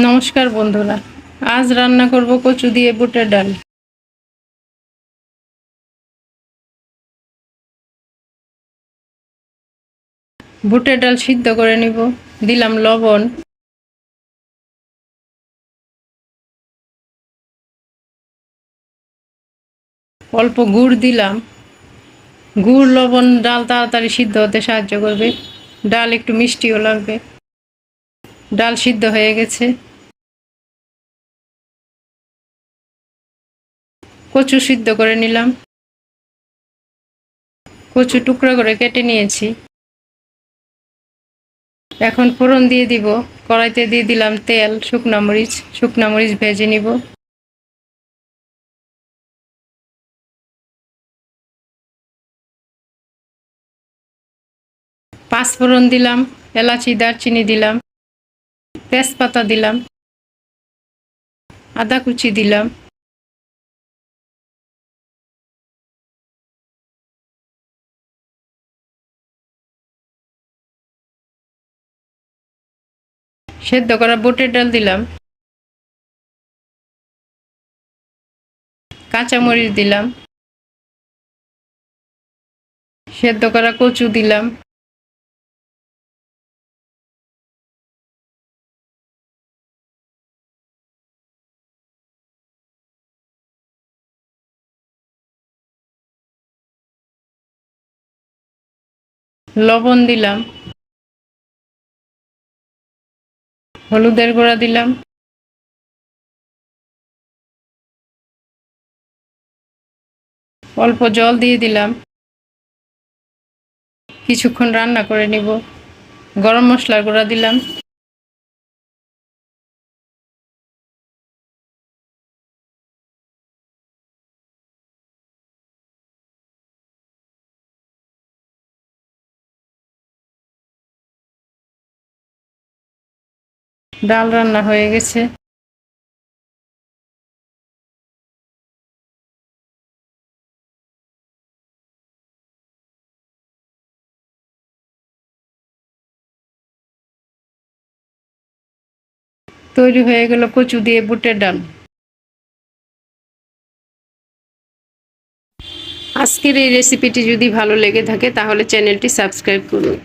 নমস্কার বন্ধুরা, আজ রান্না করব কচু দিয়ে বুটের ডাল। বুটের ডাল সিদ্ধ করে নিব। দিলাম লবণ, অল্প গুড় দিলাম। গুড় লবণ ডাল তাড়াতাড়ি সিদ্ধ হতে সাহায্য করবে। ডাল একটু মিষ্টিও লাগবে। ডাল সিদ্ধ হয়ে গেছে। কচু সিদ্ধ করে নিলাম। কচু টুকরো করে কেটে নিয়েছি। এখন ফোড়ন দিয়ে দিব। কড়াইতে দিয়ে দিলাম তেল, শুকনা মরিচ ভেজে নিব। পাঁচফোড়ন দিলাম, এলাচি দারচিনি দিলাম, তেজপাতা দিলাম, আদা কুচি দিলাম। সেদ্ধ করা বুটের ডাল দিলাম। কাঁচামরিচ দিলাম। সেদ্ধ করা কচু দিলাম। লবণ দিলাম। হলুদের গুঁড়া দিলাম। অল্প জল দিয়ে দিলাম। কিছুক্ষণ রান্না করে নিব। গরম মশলার গুঁড়া দিলাম। ডাল রান্না হয়ে গেছে। তৈরি হয়ে গেল কচু দিয়ে বুটের ডাল। আজকের এই রেসিপিটি যদি ভালো লেগে থাকে তাহলে চ্যানেলটি সাবস্ক্রাইব করুন।